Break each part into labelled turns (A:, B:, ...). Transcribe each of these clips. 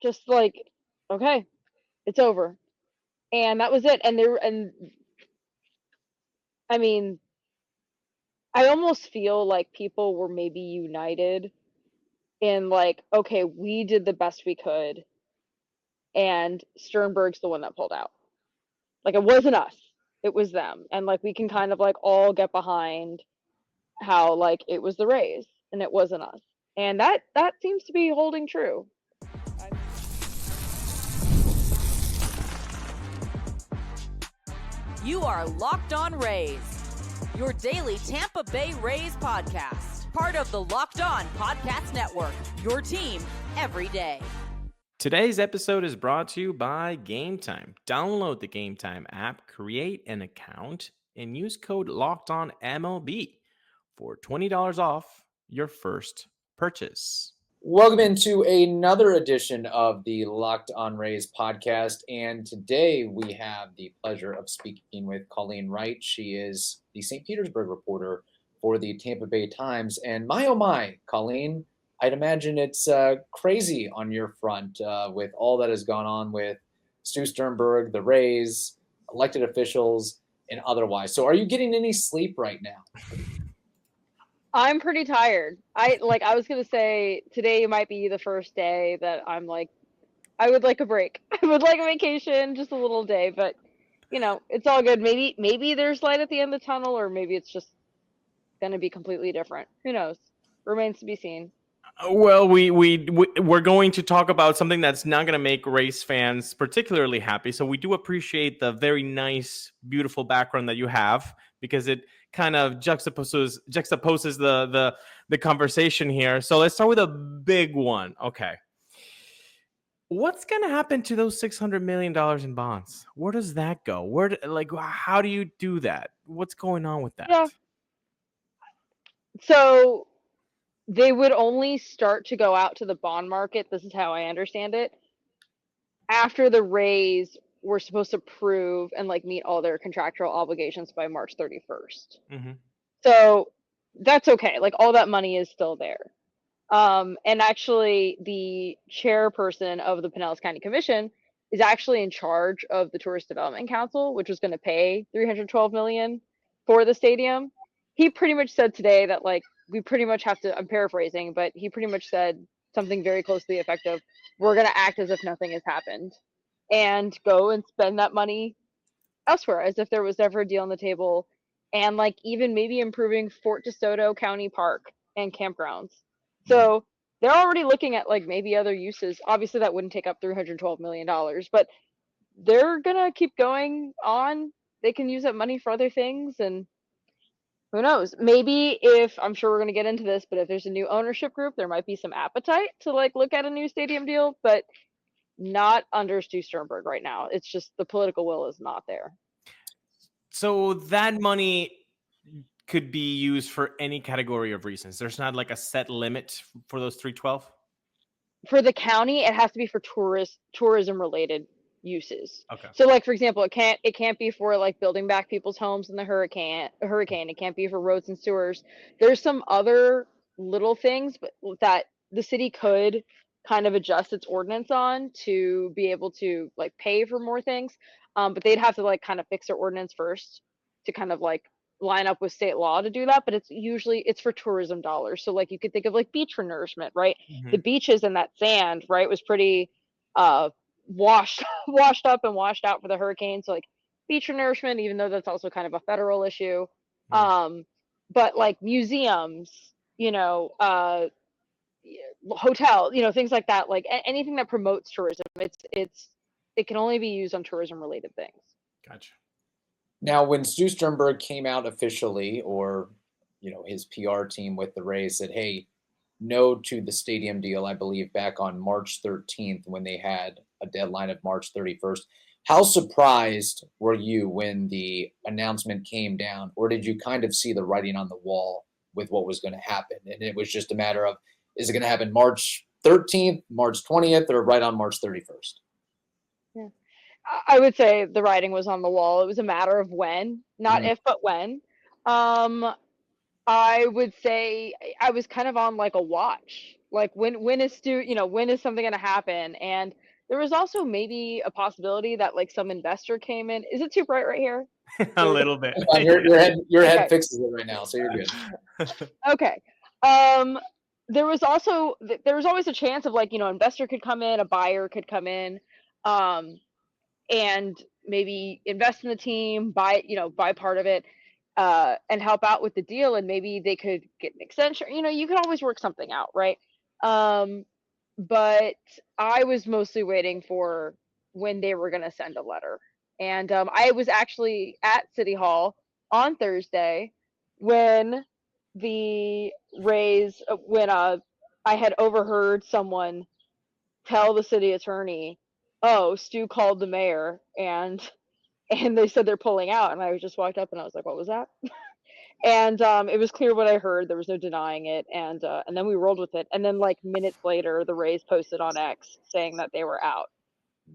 A: just like, okay, it's over. And that was it. And I mean, I almost feel like people were maybe united in like, okay, we did the best we could, and Sternberg's the one that pulled out. Like it wasn't us, it was them. And like we can kind of like all get behind how like it was the Rays and it wasn't us. And that seems to be holding true.
B: You are Locked On Rays, your daily Tampa Bay Rays podcast. Part of the Locked On Podcast Network, your team every day.
C: Today's episode is brought to you by Game Time. Download the Game Time app, create an account, and use code LOCKEDONMLB for $20 off your first purchase.
D: Welcome into another edition of the Locked On Rays podcast, and today we have the pleasure of speaking with Colleen Wright. She is the St. Petersburg reporter for the Tampa Bay Times, and my oh my, Colleen, I'd imagine it's crazy on your front with all that has gone on with Stu Sternberg, the Rays, elected officials, and otherwise. So are you getting any sleep right now?
A: I'm pretty tired. I was going to say today might be the first day that I'm like, I would like a break. I would like a vacation, just a little day, but you know, it's all good. Maybe there's light at the end of the tunnel, or maybe it's just going to be completely different. Who knows? Remains to be seen.
C: Well, we're going to talk about something that's not going to make Rays fans particularly happy. So we do appreciate the very nice, beautiful background that you have, because it kind of juxtaposes the conversation here. So let's start with a big one. Okay. What's going to happen to those $600 million in bonds? Where does that go? How do you do that? What's going on with that?
A: Yeah. So they would only start to go out to the bond market, this is how I understand it, after the Rays were supposed to prove and like meet all their contractual obligations by March 31st.
C: Mm-hmm.
A: So that's okay. Like all that money is still there. And actually the chairperson of the Pinellas County Commission is actually in charge of the Tourist Development Council, which was going to pay $312 million for the stadium. He pretty much said today that like we pretty much have to, I'm paraphrasing, but he pretty much said something very close to the effect of, we're going to act as if nothing has happened and go and spend that money elsewhere as if there was never a deal on the table, and like even maybe improving Fort DeSoto County Park and campgrounds. So they're already looking at like maybe other uses. Obviously that wouldn't take up $312 million, but they're going to keep going on. They can use that money for other things, and who knows? Maybe if, I'm sure we're going to get into this, but if there's a new ownership group, there might be some appetite to like look at a new stadium deal, but not under Stu Sternberg right now. It's just the political will is not there.
C: So that money could be used for any category of reasons. There's not like a set limit for those 312?
A: For the county, it has to be for tourism related uses.
C: Okay.
A: So like for example, it can't be for like building back people's homes in the hurricane. It can't be for roads and sewers. There's some other little things but that the city could kind of adjust its ordinance on to be able to like pay for more things. But they'd have to like kind of fix their ordinance first to kind of like line up with state law to do that. But it's for tourism dollars. So like you could think of like beach renourishment, right?
C: Mm-hmm.
A: The beaches and that sand, right, was pretty washed up and washed out for the hurricane. So like beach renourishment, even though that's also kind of a federal issue.
C: Mm-hmm.
A: But like museums, you know, hotel, you know, things like that, like anything that promotes tourism, it can only be used on tourism related things.
C: Gotcha.
D: Now, when Stu Sternberg came out officially, or you know, his PR team with the Rays said, "Hey, no to the stadium deal," I believe back on March 13th when they had a deadline of March 31st. How surprised were you when the announcement came down, or did you kind of see the writing on the wall with what was going to happen? And it was just a matter of, is it going to happen March 13th, March 20th, or right on March 31st?
A: Yeah. I would say the writing was on the wall. It was a matter of when, not if, but when. I would say I was kind of on like a watch Like when is when is something going to happen? And there was also maybe a possibility that like some investor came in. Is it too bright right here?
C: A little bit.
D: Your head
A: Okay.
D: fixes it right now, so you're good.
A: Okay. There was always a chance of like, investor could come in, a buyer could come in, and maybe invest in the team, buy part of it, and help out with the deal, and maybe they could get an extension. You can always work something out, right? But I was mostly waiting for when they were going to send a letter. And I was actually at City Hall on Thursday when the Rays, when I had overheard someone tell the city attorney, "Oh, Stu called the mayor and they said they're pulling out." And I just walked up and I was like, "What was that?" And it was clear what I heard. There was no denying it, and then we rolled with it. And then like minutes later, the Rays posted on X saying that they were out.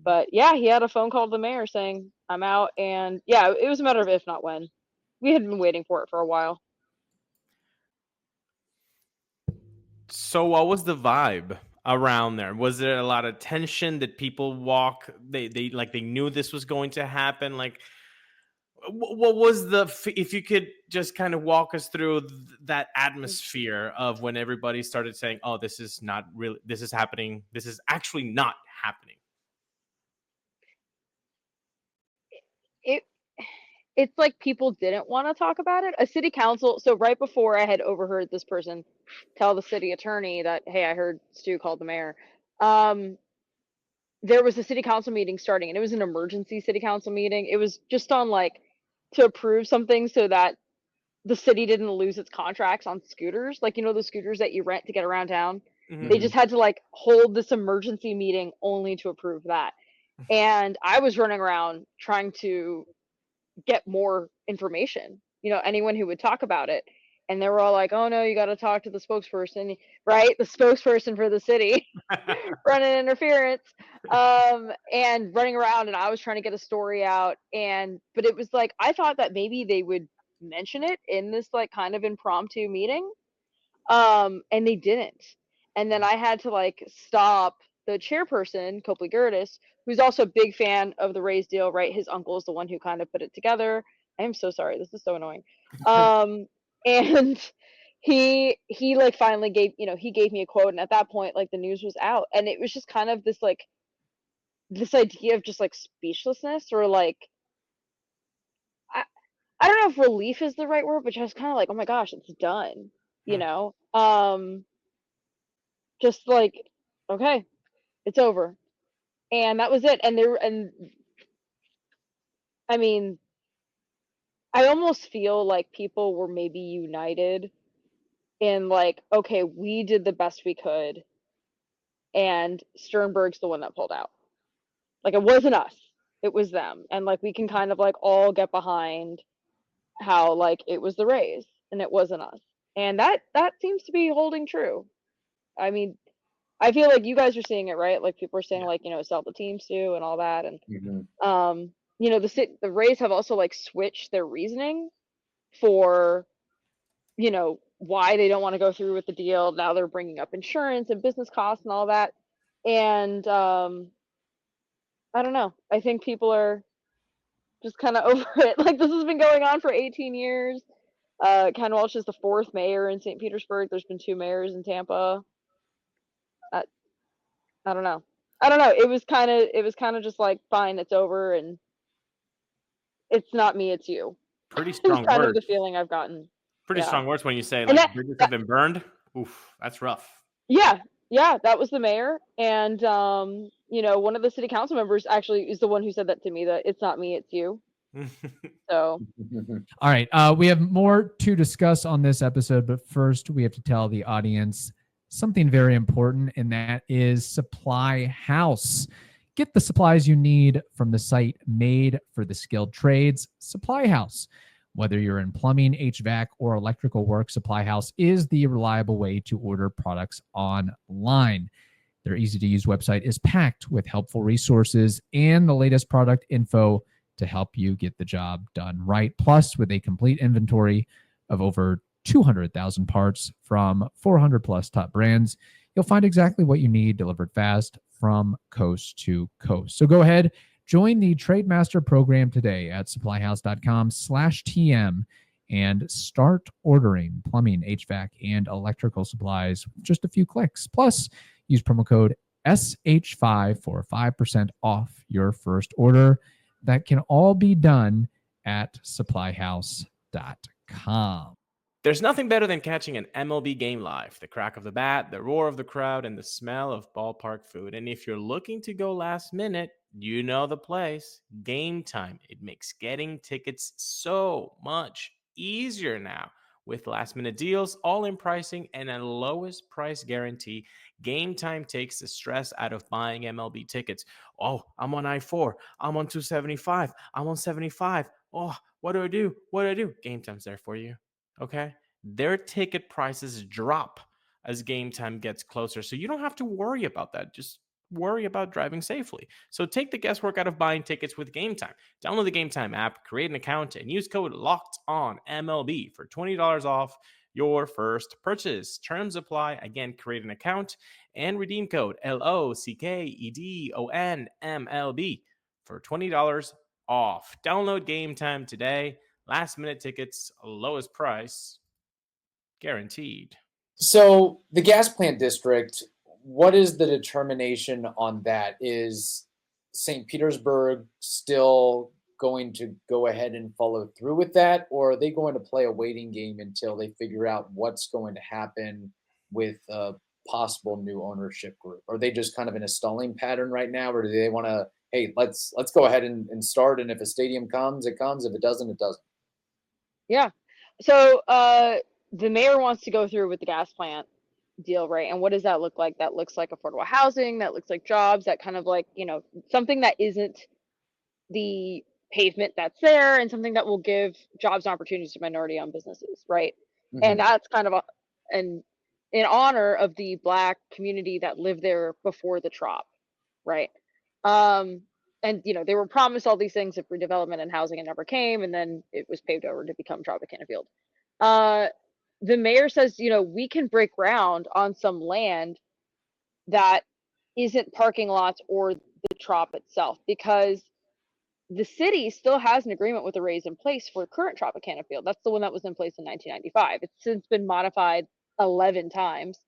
A: But yeah, he had a phone call to the mayor saying, "I'm out." And yeah, it was a matter of if not when. We had been waiting for it for a while.
C: So what was the vibe around there? Was there a lot of tension? Did people walk? They knew this was going to happen? Like, what was if you could just kind of walk us through that atmosphere of when everybody started saying, "Oh, this is not really, this is happening. This is actually not happening."
A: It's like people didn't want to talk about it. A city council. So right before I had overheard this person tell the city attorney that, "Hey, I heard Stu called the mayor." There was a city council meeting starting, and it was an emergency city council meeting. It was just on like to approve something so that the city didn't lose its contracts on scooters. Like, the scooters that you rent to get around town.
C: Mm-hmm.
A: They just had to like hold this emergency meeting only to approve that. And I was running around trying to get more information, anyone who would talk about it. And they were all like, "Oh no, you got to talk to the spokesperson," right? The spokesperson for the city running interference, and running around. And I was trying to get a story out. But it was like, I thought that maybe they would mention it in this like kind of impromptu meeting. And they didn't. And then I had to like stop the chairperson, Copley Gertis, who's also a big fan of the Rays deal, right? His uncle is the one who kind of put it together. I am so sorry. This is so annoying. And he like finally gave, he gave me a quote. And at that point, like the news was out. And it was just kind of this like, this idea of just like speechlessness, or like, I don't know if relief is the right word, but just kind of like, oh my gosh, it's done, just like, okay, it's over. And that was it. And I mean, I almost feel like people were maybe united in like, okay, we did the best we could, and Sternberg's the one that pulled out. Like, it wasn't us, it was them. And like, we can kind of like all get behind how like it was the Rays and it wasn't us. And that seems to be holding true. I mean, I feel like you guys are seeing it, right? Like people are saying, like, sell the teams too and all that. And the Rays have also like switched their reasoning for, why they don't want to go through with the deal. Now they're bringing up insurance and business costs and all that. And I don't know. I think people are just kind of over it. Like, this has been going on for 18 years. Ken Walsh is the 4th mayor in St. Petersburg. There's been 2 mayors in Tampa. I don't know. It was kind of just like, fine, it's over, and it's not me, it's you.
C: Pretty strong
A: it's kind
C: words.
A: of the feeling I've gotten.
C: Pretty strong words when you say like bridges have been burned. Oof, that's rough. Yeah,
A: that was the mayor, and one of the city council members actually is the one who said that to me, that it's not me, it's you. So
E: all right, we have more to discuss on this episode, but first we have to tell the audience something very important, and that is Supply House. Get the supplies you need from the site made for the skilled trades, Supply House. Whether you're in plumbing, HVAC, or electrical work, Supply House is the reliable way to order products online. Their easy-to-use website is packed with helpful resources and the latest product info to help you get the job done right. Plus, with a complete inventory of over 200,000 parts from 400 plus top brands, you'll find exactly what you need delivered fast from coast to coast. So go ahead, join the Trademaster program today at supplyhouse.com/TM and start ordering plumbing, HVAC, and electrical supplies with just a few clicks. Plus, use promo code SH5 for 5% off your first order. That can all be done at supplyhouse.com.
C: There's nothing better than catching an MLB game live. The crack of the bat, the roar of the crowd, and the smell of ballpark food. And if you're looking to go last minute, you know the place. Game Time. It makes getting tickets so much easier now. With last minute deals, all in pricing, and a lowest price guarantee, Game Time takes the stress out of buying MLB tickets. Oh, I'm on I-4. I'm on 275. I'm on 75. Oh, what do I do? What do I do? Game Time's there for you. Okay? Their ticket prices drop as game time gets closer. So you don't have to worry about that. Just worry about driving safely. So take the guesswork out of buying tickets with Game Time. Download the Game Time app, create an account, and use code LOCKEDONMLB for $20 off your first purchase. Terms apply. Again, create an account and redeem code LOCKEDONMLB for $20 off. Download Game Time today. Last minute tickets, lowest price, guaranteed.
D: So the gas plant district, what is the determination on that? Is St. Petersburg still going to go ahead and follow through with that, or are they going to play a waiting game until they figure out what's going to happen with a possible new ownership group? Are they just kind of in a stalling pattern right now, or do they want to, hey, let's go ahead and start, and if a stadium comes, it comes. If it doesn't, it doesn't.
A: Yeah. So the mayor wants to go through with the gas plant deal, right? And what does that look like? That looks like affordable housing, that looks like jobs, that kind of like, something that isn't the pavement that's there, and something that will give jobs and opportunities to minority-owned businesses, right? And that's kind of in honor of the Black community that lived there before the Trop, right? And they were promised all these things of redevelopment and housing, and never came, and then it was paved over to become Tropicana Field. The mayor says, we can break ground on some land that isn't parking lots or the Trop itself, because the city still has an agreement with the Rays in place for current Tropicana Field. That's the one that was in place in 1995. It's since been modified 11 times.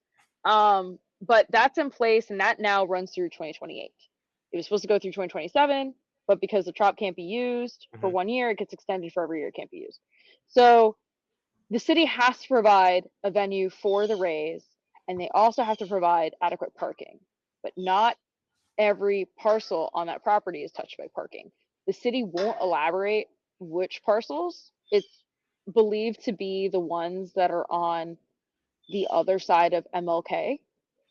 A: But that's in place, and that now runs through 2028. It was supposed to go through 2027, but because the Trop can't be used for 1 year, it gets extended for every year it can't be used. So the city has to provide a venue for the Rays, and they also have to provide adequate parking. But not every parcel on that property is touched by parking. The city won't elaborate which parcels. It's believed to be the ones that are on the other side of MLK.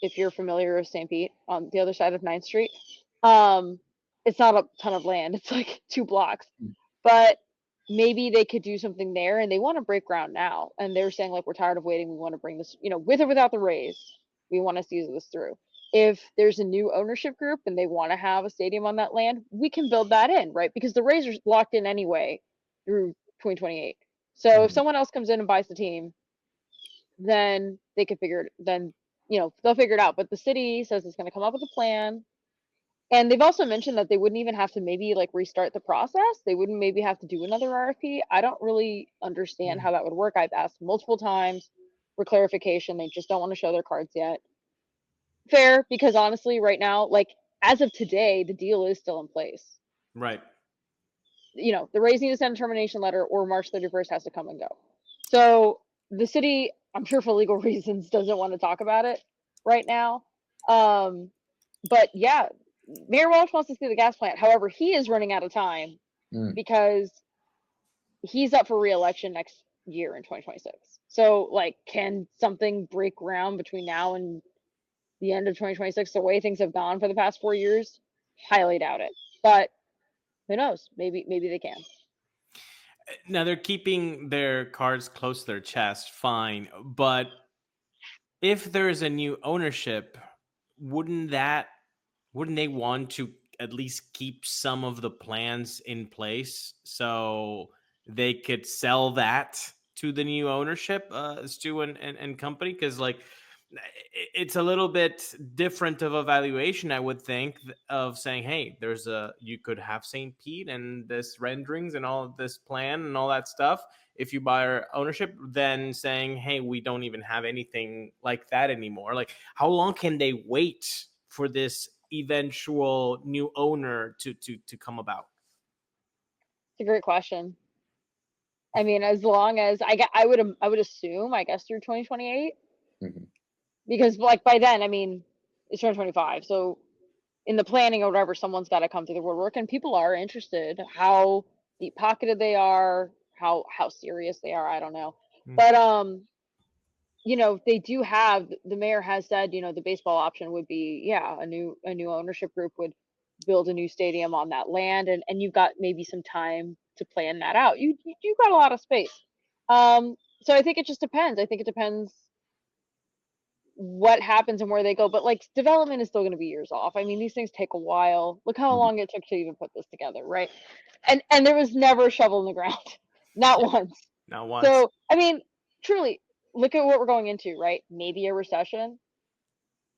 A: If you're familiar with St. Pete, on the other side of 9th Street. It's not a ton of land. It's like 2 blocks. But maybe they could do something there, and they want to break ground now. And they're saying, like, we're tired of waiting. We want to bring this, with or without the Rays, we want to see this through. If there's a new ownership group and they want to have a stadium on that land, we can build that in, right? Because the Rays are locked in anyway through 2028. So if someone else comes in and buys the team, then they could figure it, then, they'll figure it out. But the city says it's going to come up with a plan. And they've also mentioned that they wouldn't even have to maybe like restart the process. They wouldn't maybe have to do another RFP. I don't really understand how that would work. I've asked multiple times for clarification. They just don't want to show their cards yet. Fair, because honestly, right now, like as of today, the deal is still in place.
C: Right.
A: The Rays need to send a termination letter, or March 31st has to come and go. So the city, I'm sure for legal reasons, doesn't want to talk about it right now. But yeah, Mayor Welch wants to see the gas plant. However, he is running out of time because he's up for re-election next year in 2026. So, like, can something break ground between now and the end of 2026? The way things have gone for the past 4 years, highly doubt it. But who knows? Maybe they can.
C: Now they're keeping their cards close to their chest, fine. But if there is a new ownership, wouldn't they want to at least keep some of the plans in place so they could sell that to the new ownership, Stu and company? Because like it's a little bit different of a valuation, I would think, of saying, hey, you could have St. Pete and this renderings and all of this plan and all that stuff if you buy our ownership, than saying, hey, we don't even have anything like that anymore. Like, how long can they wait for this eventual new owner to come about?
A: It's a great question. I mean, as long as I would assume, I guess, through 2028,
D: Mhm.
A: because like by then, I mean, it's 2025, so in the planning or whatever, someone's got to come through the woodwork, and people are interested. How deep pocketed they are, how serious they are, I don't know.
C: Mm.
A: But they do have, the mayor has said, the baseball option would be, yeah, a new ownership group would build a new stadium on that land, and you've got maybe some time to plan that out. You've got a lot of space. So I think it just depends. I think it depends what happens and where they go. But like, development is still going to be years off. I mean, these things take a while. Look how
D: Mhm.
A: long it took to even put this together, right? And there was never a shovel in the ground, not once.
C: Not once.
A: So I mean, truly, look at what we're going into, right? Maybe a recession.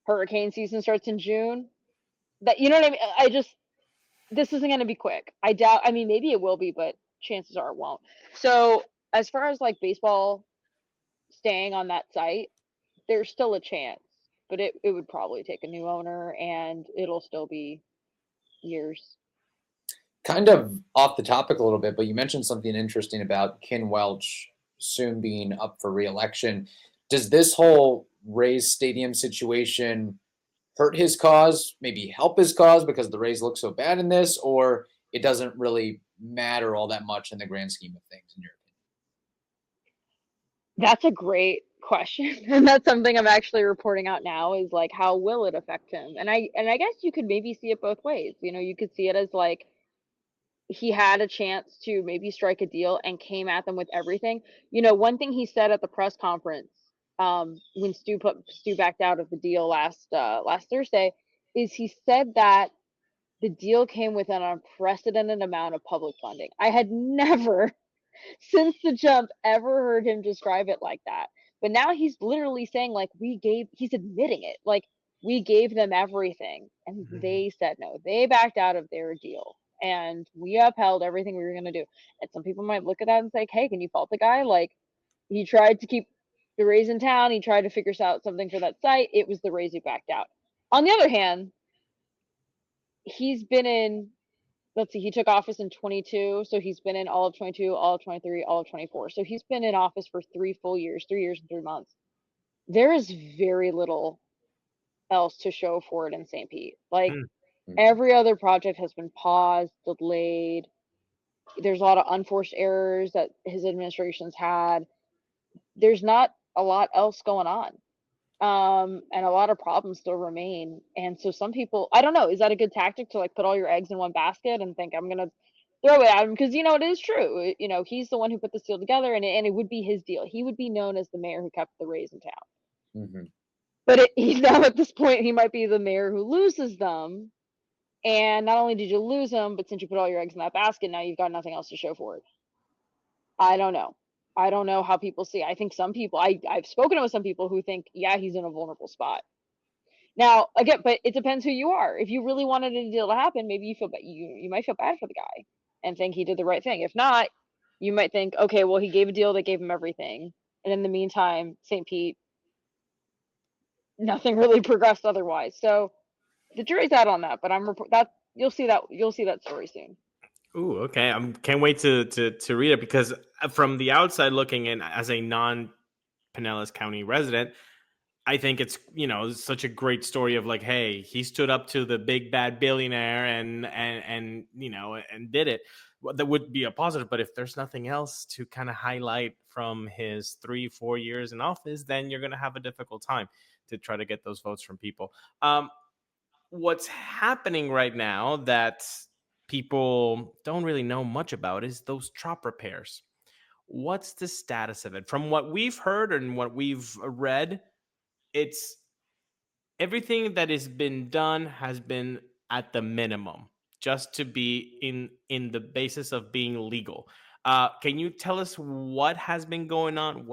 A: Hurricane season starts in June. That, you know what I mean? This isn't going to be quick. I doubt. I mean, maybe it will be, but chances are it won't. So as far as like baseball staying on that site, there's still a chance, but it would probably take a new owner, and it'll still be years.
D: Kind of off the topic a little bit, but you mentioned something interesting about Ken Welch soon being up for re-election. Does this whole Rays Stadium situation hurt his cause, maybe help his cause because the Rays look so bad in this, or it doesn't really matter all that much in the grand scheme of things, in your
A: That's a great question. And that's something I'm actually reporting out now, is like, how will it affect him? And I guess you could maybe see it both ways. You could see it as like, he had a chance to maybe strike a deal and came at them with everything. One thing he said at the press conference, when Stu backed out of the deal last Thursday, is he said that the deal came with an unprecedented amount of public funding. I had never, since the jump, ever heard him describe it like that. But now he's literally saying, like, he's admitting it. Like, we gave them everything and they said no. They backed out of their deal and we upheld everything we were going to do. And some people might look at that and say, hey, can you fault the guy? Like, he tried to keep the Rays in town. He tried to figure out something for that site. It was the Rays who backed out. On the other hand, he's been in, let's see, he took office in 22, so he's been in all of 22, all of 23, all of 24. So he's been in office for 3 full years, 3 years and 3 months. There is very little else to show for it in St. Pete. Like, every other project has been paused, delayed. There's a lot of unforced errors that his administration's had. There's not a lot else going on. And a lot of problems still remain. And so some people, I don't know, is that a good tactic to like put all your eggs in one basket and think, I'm gonna throw it at him? Because it is true. He's the one who put this deal together, and it would be his deal. He would be known as the mayor who kept the Rays in town.
D: opinion?
A: But he's now at this point, he might be the mayor who loses them. And not only did you lose them, but since you put all your eggs in that basket, now you've got nothing else to show for it. I don't know. I don't know how people see. I think some people, I've spoken with some people who think, yeah, he's in a vulnerable spot. Now, again, but it depends who you are. If you really wanted a deal to happen, maybe you might feel bad for the guy and think he did the right thing. If not, you might think, okay, well, he gave a deal that gave him everything, and in the meantime, St. Pete, nothing really progressed otherwise. So the jury's out on that. But you'll see that story soon.
C: Ooh, okay. I can't wait to read it, because from the outside looking in, as a non-Pinellas County resident, I think it's such a great story of like, hey, he stood up to the big bad billionaire and did it. Well, that would be a positive. But if there's nothing else to kind of highlight from his 3-4 years in office, then you're going to have a difficult time to try to get those votes from people. What's happening right now that people don't really know much about is those trop repairs. What's the status of it? From what we've heard and what we've read, it's everything that has been done has been at the minimum, just to be in the basis of being legal. Can you tell us what has been going on?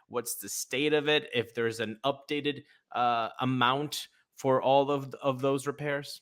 C: what's the state of it, if there's an updated amount for all of those repairs.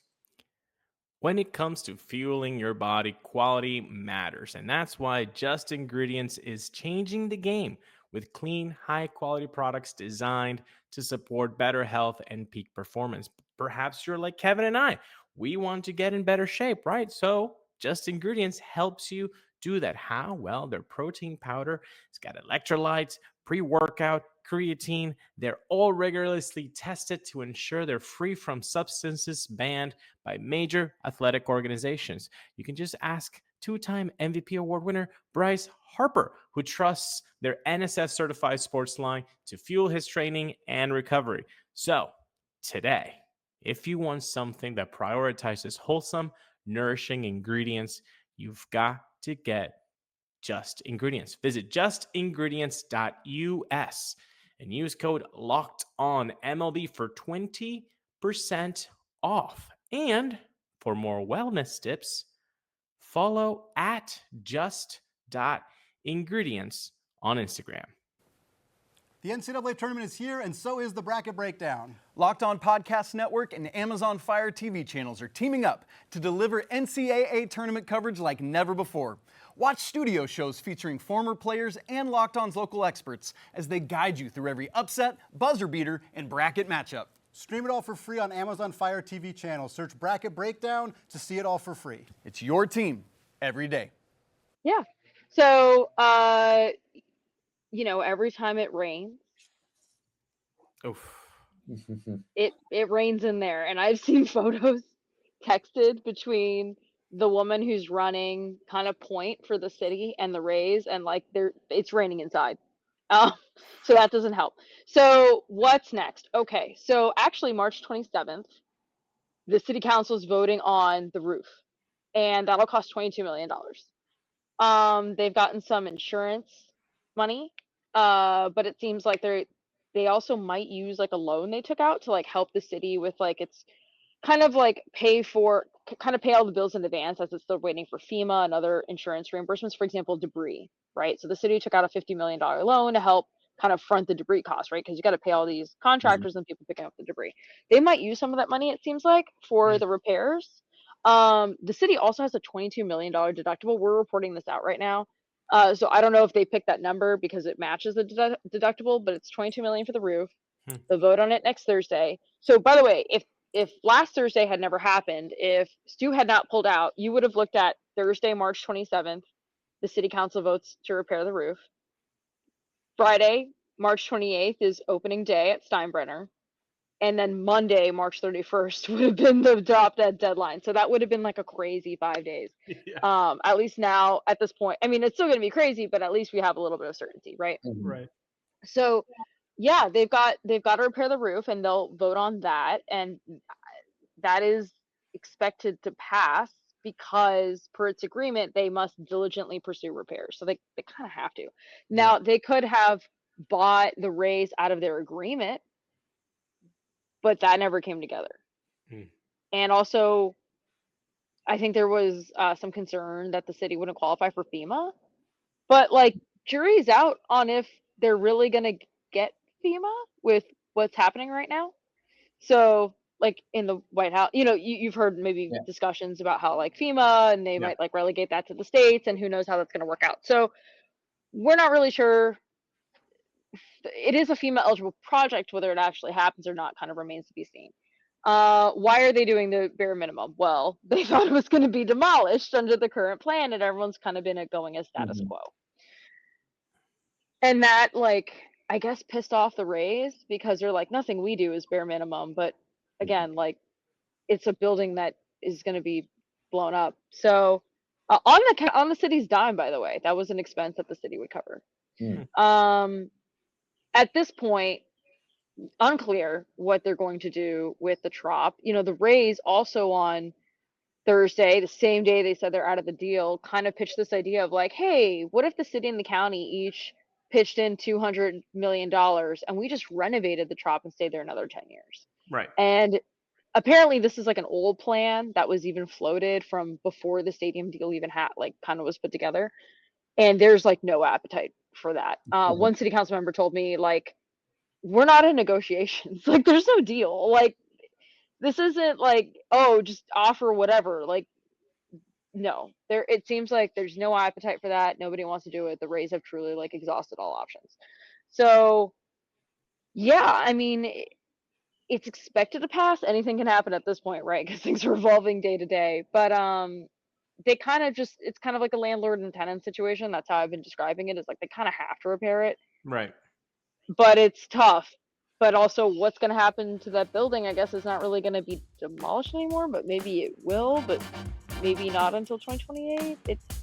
C: When it comes to fueling your body, quality matters. And that's why Just Ingredients is changing the game with clean, high quality products designed to support better health and peak performance. Perhaps you're like Kevin and I. We want to get in better shape, right? So Just Ingredients helps you do that. How? Well, their protein powder, it's got electrolytes, pre-workout, creatine. They're all rigorously tested to ensure they're free from substances banned by major athletic organizations. You can just ask two-time MVP award winner Bryce Harper, who trusts their NSF certified sports line to fuel his training and recovery. So today, if you want something that prioritizes wholesome, nourishing ingredients, you've got to get Just Ingredients. Visit justingredients.us and use code LOCKEDONMLB for 20% off. And for more wellness tips, follow at just.ingredients on Instagram.
F: The NCAA tournament is here, and so is the bracket breakdown.
G: Locked On Podcast Network and Amazon Fire TV channels are teaming up to deliver NCAA tournament coverage like never before. Watch studio shows featuring former players and Locked On's local experts as they guide you through every upset, buzzer beater, and bracket matchup.
F: Stream it all for free on Amazon Fire TV channel. Search Bracket Breakdown to see it all for free.
G: It's your team every day.
A: Yeah. So, every time it rains,
C: Oof.
A: it rains in there. And I've seen photos texted between the woman who's running kind of point for the city and the Rays, and like it's raining inside. So that doesn't help. So what's next? Okay, so actually March 27th, the city council is voting on the roof, and that'll cost $22 million. They've gotten some insurance money, but it seems like they also might use like a loan they took out to like help the city with like its kind of like pay all the bills in advance as it's still waiting for FEMA and other insurance reimbursements, for example, debris, right? So the city took out a $50 million loan to help kind of front the debris costs, right? Because you got to pay all these contractors and people picking up the debris. They might use some of that money, it seems like, for the repairs. The city also has a $22 million deductible. We're reporting this out right now. So I don't know if they picked that number because it matches the deductible, but it's $22 million for the roof. They'll vote on it next Thursday. So by the way, if last Thursday had never happened, if Stu had not pulled out, you would have looked at Thursday, March 27th, the city council votes to repair the roof. Friday, March 28th is opening day at Steinbrenner. And then Monday, March 31st would have been the drop dead deadline. So that would have been like a crazy 5 days. Yeah. At least now at this point, I mean, it's still going to be crazy, but at least we have a little bit of certainty, right?
C: Right.
A: So yeah, they've got to repair the roof, and they'll vote on that, and that is expected to pass because per its agreement they must diligently pursue repairs. So they kind of have to. Now they could have bought the Rays out of their agreement, but that never came together. And also I think there was some concern that the city wouldn't qualify for FEMA, but like jury's out on if they're really going to get FEMA with what's happening right now. So like in the White House, you've heard maybe discussions about how like FEMA and they might like relegate that to the states, and who knows how that's going to work out. So we're not really sure. It is a FEMA eligible project. Whether it actually happens or not kind of remains to be seen. Why are they doing the bare minimum? Well, they thought it was going to be demolished under the current plan, and everyone's kind of been going as status quo. And that, like, I guess pissed off the Rays because they're like, nothing we do is bare minimum. But again, like, it's a building that is going to be blown up. So on the city's dime, by the way, that was an expense that the city would cover. At this point, unclear what they're going to do with the Trop. The Rays also on Thursday, the same day they said they're out of the deal, kind of pitched this idea of like, hey, what if the city and the county each pitched in $200 million and we just renovated the Trop and stayed there another 10 years?
C: Right.
A: And apparently this is like an old plan that was even floated from before the stadium deal even kind of was put together. and there's like no appetite for that. One city council member told me, like, we're not in negotiations. Like, there's no deal. Like, this isn't like, oh, just offer whatever. Like, no, it seems like there's no appetite for that. Nobody wants to do it. The Rays have truly like exhausted all options. So yeah, I mean, it's expected to pass. Anything can happen at this point, right? Because things are evolving day to day. But they kind of just, it's kind of like a landlord and tenant situation. That's how I've been describing it. Is like they kind of have to repair it,
C: Right.
A: but it's tough. But also, what's going to happen to that building? I guess is not really going to be demolished anymore. But maybe it will. But maybe not until 2028. It's